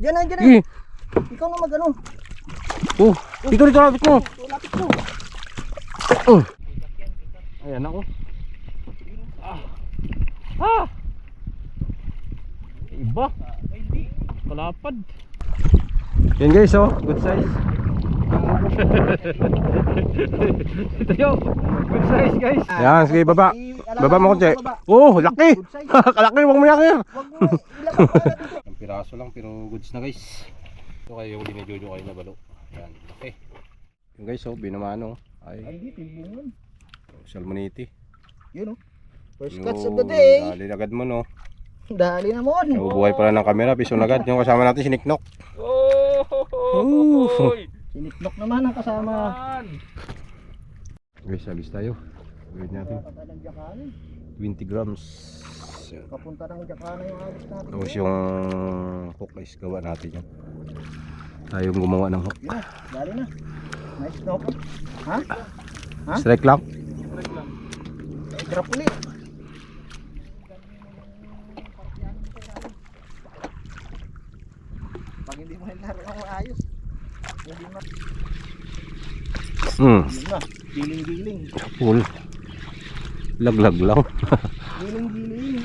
Diyan na, diyan na. Sige. Ikaw na mag-ano. Oh, dito lapit mo. Lapit mo. Ayan ako. Ah! Iba. Kalapad. Yan guys, oh, good size. Ito yun. Good size guys. Yan, sige baba. Baba mo konti. Oh, laki. Kalaki, huwag mo yakir. Ang piraso lang pero goods na guys. Ito kayo huli ni Jojo kayo na balo. Yan, okay. Yung guys, oh, binamano. Ay, salmoniti. Yun, oh. First cuts of the day. Dali agad mo, no. Dali na mo. Nabubuhay pala ng camera, piso agad. Yung kasama natin si Niknok. Siniknok naman ang kasama. Guys, agis tayo. Gawin natin 20 grams. Papunta ng Japan yung agos natin. Tapos yung hook guys, gawa natin yun. Tayong gumawa ng hook. Yun na, dali na. Nice hook. Ha? Ha? Strike lang. Drop ulit. Pag hindi mo nilaro ng ayos, hindi mo. Yun na, giling-giling. Full. Laglag lang. Giling-giling.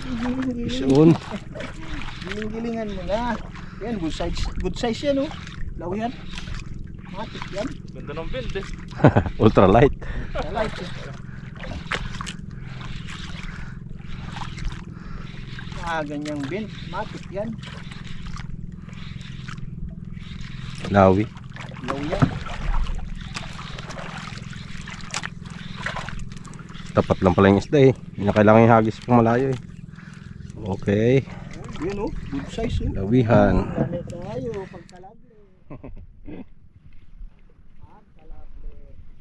Isun. Giling-gilingan mo na. Yan, good size yan, oh. Lawihan. Matik yan. Ganda ng build eh. Ultra light. Light eh. Ganyang bend. Matik yan. Lawi. Lawihan. Tapat lang pala yung isda eh. Hindi na kailangan yung hagis pang malayo eh. Okay. Yun, oh. Good size, oh. Lawihan. Dami tayo. Pagkalable.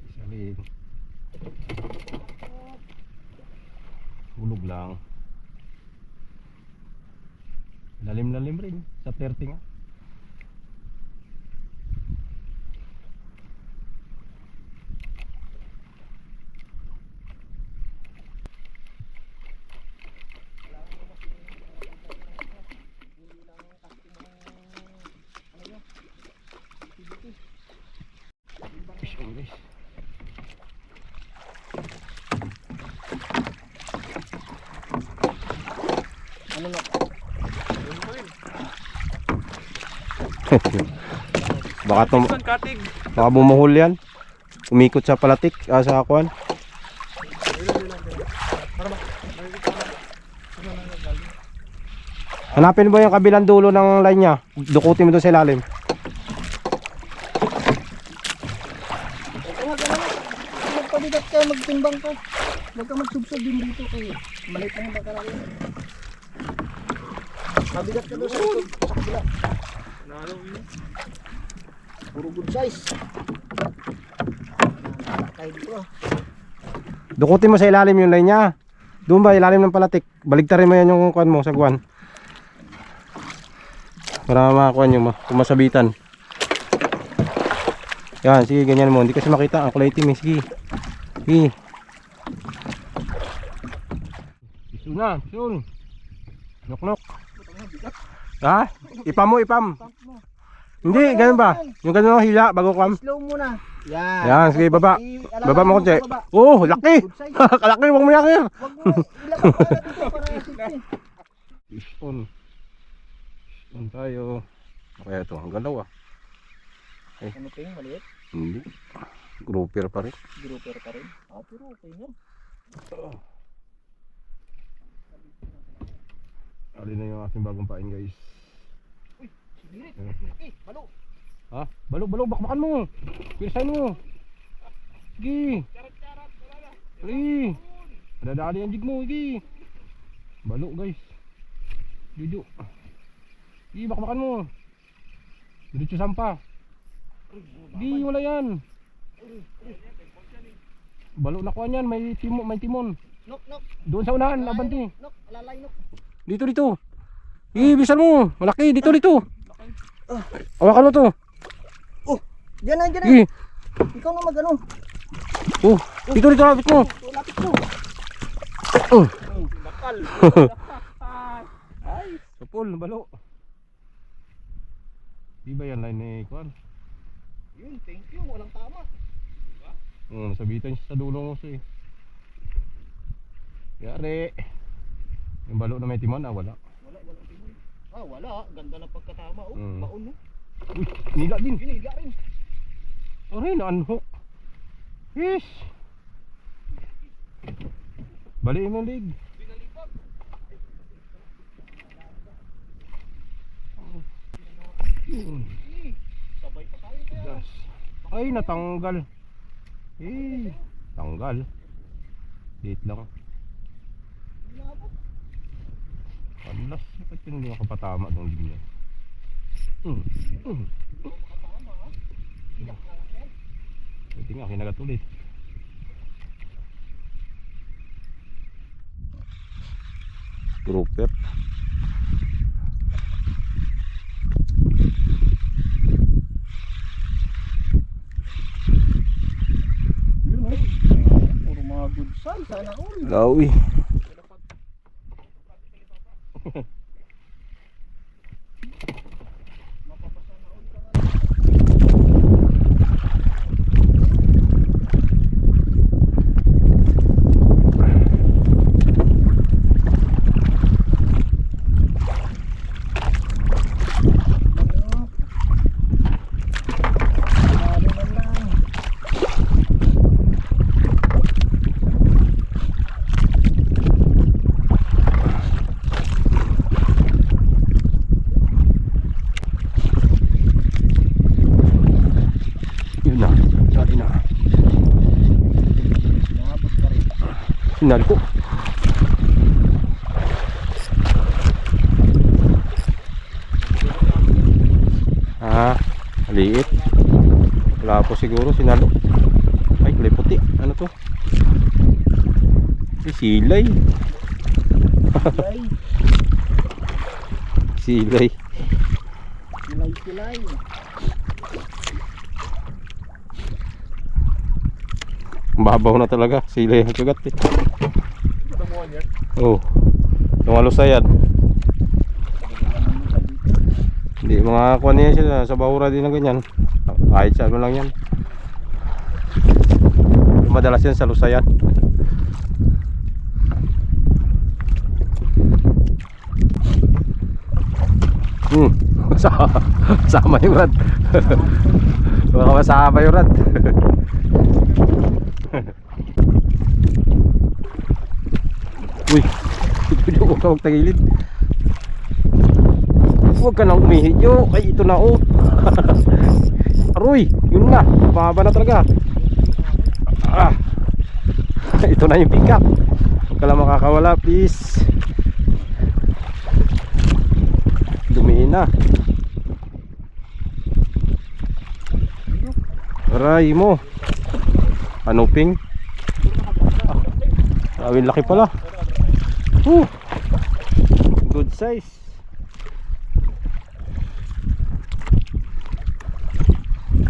Isalin. Hulog lang. Lalim-lalim rin. Sa 30 nga. Ano na? Baka bumuhol yan. Umikot sa palatik, sa akuan. Hanapin mo yung kabilang dulo ng line niya. Dukutin mo doon sa ilalim. Magpabigat ka, magtimbang ka. Huwag ka magsubsob din dito kayo. Maliit lang yung bakalaki. Mabigat ka doon sa likod, sa kabila. Puro good size. Kahit ko. Dukutin mo sa ilalim yung line niya. Doon ba ilalim ng palatik? Baligtarin mo yan yung kuan mo sa guwan. Para makakuha nyo kumasabitan. Yan, sige ganyan mo. Hindi kasi makita ang kulay itim eh. Sige. Sige. Isun na, isun. Nok-nok. Ha? Ipam mo, ipam. Hindi, ganun ba? Yung ganun hila bago kam. Slow muna. Yan. Yan, sige baba. Baba mo konti. Oh, laki. Kalaki, huwag mo yakir. Huwag mo ilapag para dito para safety. Isun. Isun tayo. Kaya ito, ang galaw ah. Ano pa yung maliit? Hindi. Grouper pa rin. Grouper pa rin. Pero okay na. Alin na yung aking bagong pain guys. Uy, sigirit. Balo. Ha? Balo, bakbakan mo. Pirsain mo. Sige. Sige. Dadali ang jig mo, sige. Balo guys. Juju. Sige, bakbakan mo. Diretso sampa. Sige, wala yan. Balo na kuha niyan, may timon. Nok. Doon sa unahan, abanti. Nok, alalay nok. Dito. Ibisan mo. Malaki, dito. Hawakan mo to. Oh, diyan na. Sige. Ikaw na mag-ano. Oh, dito lapit mo. Lapit mo. Bakal. Ay, sapol, balo. Di ba yan line ni Kwan? Yun, thank you. Walang tama. Nasabitan siya sa dulong ko eh. Yari. Yung balo na may timon, wala. Wala timon. Wala. Ganda ng pagkatama. Baon mo. Uy, niga din. Hiniga rin. Aray, na-unhook. Yes. Baliin mo yung leg. Binalipag. Sabay pa tayo kaya. Das. Ay, natanggal. Tanggal. Liit lang. Palas, bakit yun hindi makapatama itong linya? Pwede nga, kinagat ulit. Grouper. Yun puro mga good size. Sana all. Lawi. Sinali ko. Maliit. Wala po siguro, sinalo. Ay, kulay puti. Ano to? Silay. Silay. Silay. Babaw na talaga, sila yung kagat eh. Oh, yung alusayan. Hindi, mga kuha niya sila, sa bahura din na ganyan. Kahit saan mo lang yan. Madalas yan sa lusayan. Sama yung rad. Baka masama yung rad. Uy, ito ko kawag tagilid. Huwag ka nang umihidyo. Ay, ito na oh. Aroy, yun na. Baba na talaga. Ito na yung pick up. Huwag ka lang makakawala, please. Dumiin na. Aray mo. Ano ping? Awin laki pala. Good size.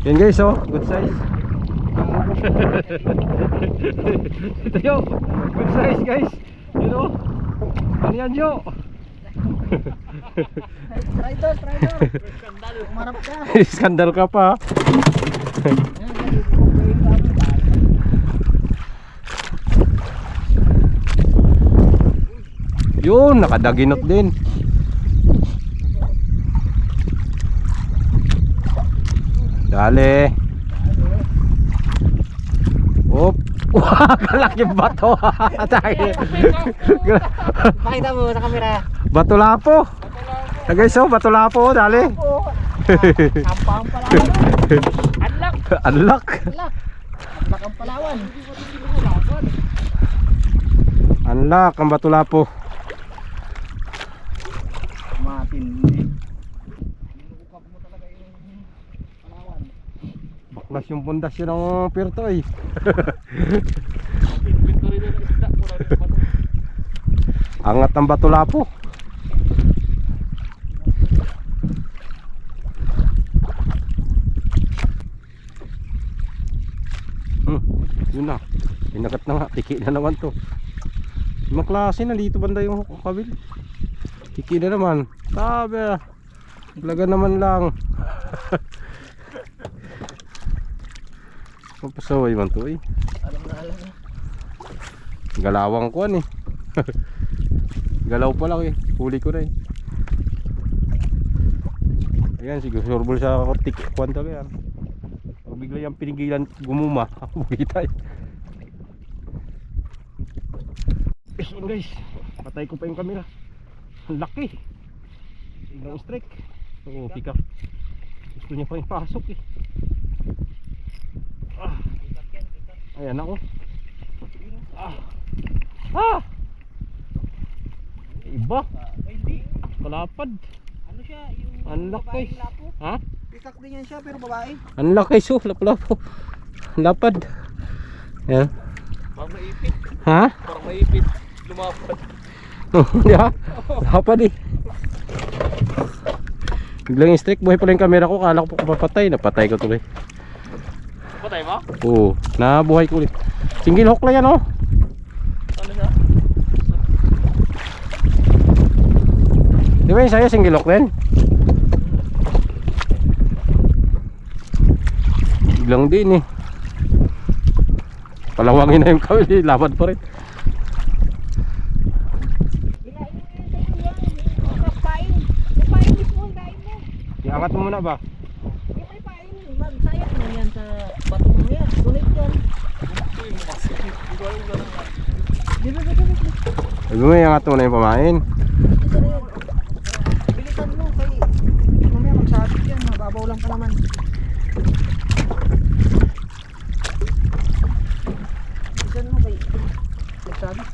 Yan guys, oh, good size. Ito yo, good size guys. You know, ano yan yo? Strider. Umarap ka. Skandal ka pa. Yun, nakadaginot din. Dali. Op. Wah, kalaking bato. Pakita mo sa kamera. Bato lapo. Guys, oh, bato lapo, dali. Sampang Palawan. Unlock. Unlock ang Palawan. Unlock ang bato lapo. Matindi. Inukap mo talaga yung Palawan. Baklas yung pundasyon ng pirto eh. Angat ang bato lapo. Yun na, pinagat na nga, tiki na naman to. Mga klase na dito banda yung kabil. Tiki na naman. Sabi. Talaga naman lang. Mapasaway man to eh. Alam na. Galawang ko eh. Galaw pa lang eh. Huli ko na eh. Ayan, siguro surbol sa kortik. Kwanta ka yan. Pag bigla yung pinigilan gumuma, ako magkita eh. Yes guys, patay ko pa yung camera. Ang laki. Iglang strike. Oo, pick up. Gusto niya pa yung pasok eh. Ah. Ayan ako. Ah. Ah! Iba. Kalapad. Ano siya? Yung Unlock guys. Ha? Pikak din yan siya pero babae. Unlock guys, oh, lapo-lapo. Lapad. Ayan. Parang maipit. Ha? Parang maipit. Lumapad. Di ba? Lapad eh. Biglang strike, buhay pala yung camera ko. Kala ko pa papatay. Napatay ko tuloy. Patay mo? Oo, nabuhay ko ulit. Single hook lang yan oh. Ano siya? Di ba yung sa'yo single hook din? Biglang din eh. Palawangin na yung kawili, lapad pa rin. Iangat mo muna ba? Magsayang mo yan sa bato mo yan. Dunit yan. Sabi mo, iangat mo na yung pamain. Bilisan mo kay mamaya magsabit yan. Mababaw lang pa naman. Bilisan mo kay magsabit.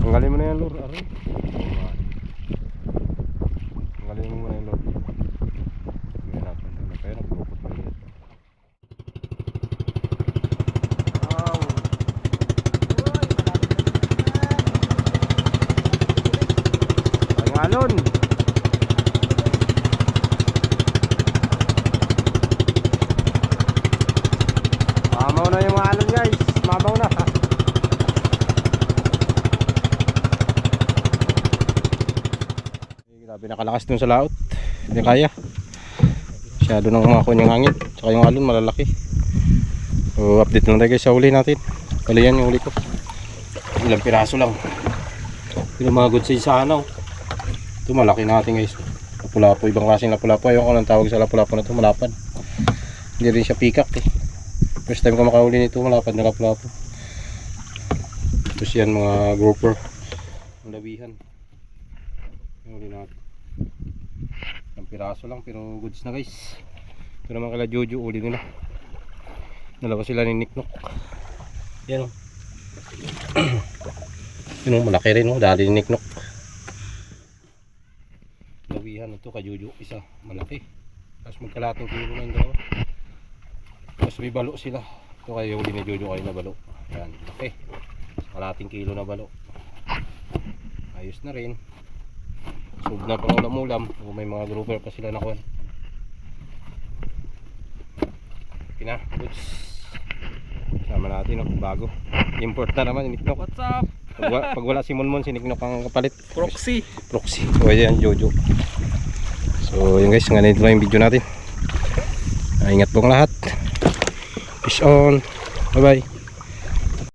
Tanggalin mo na yan lure. Aray. Tanggalin mo muna yung lure. Tingnan natin. Ano kaya nagpupot mo yan? Ang alon. Mamaw na yung alon guys. Mamaw na. Grabe nakalakas dun sa laot. Hindi kaya. Masyado nang umako yung hangin. Tsaka yung alon malalaki. So update lang tayo guys sa huli natin. Bali yan yung huli ko. Ilang piraso lang. Yung mga good size sana oh. Ito malaki natin guys. Lapu-lapu. Ibang klaseng lapu-lapu. Ayaw ko lang tawag sa lapu-lapu na ito. Malapad. Hindi rin siya pikak eh. First time ko makahuli nito. Malapad na lapu-lapu. Tapos yan mga grouper. Ang labihan. Yung huli natin. Ang piraso lang pero goods na guys. Ito naman kala Jojo uli nila. Dalawa sila ni Niknok. Yan o. Yun o, malaki rin o. Dali ni Niknok. Lawihan ito ka Jojo. Isa malaki. Tapos magkalating kilo na yung dalawa. Tapos may balo sila. Ito kayo uli ni Jojo kayo na balo. Yan malaki. Kalating kilo na balo. Ayos na rin. Sub na pang ulam-ulam. May mga grouper pa sila nakuha. Okay na, goods. Sama natin no, bago. Import na naman, Niknok. What's up? Pag wala si Monmon, si Niknok ang kapalit. Proxy. Proxy. O yan, Jojo. So yun guys, ganito lang yung video natin. Ingat pong lahat. Peace on. Bye bye.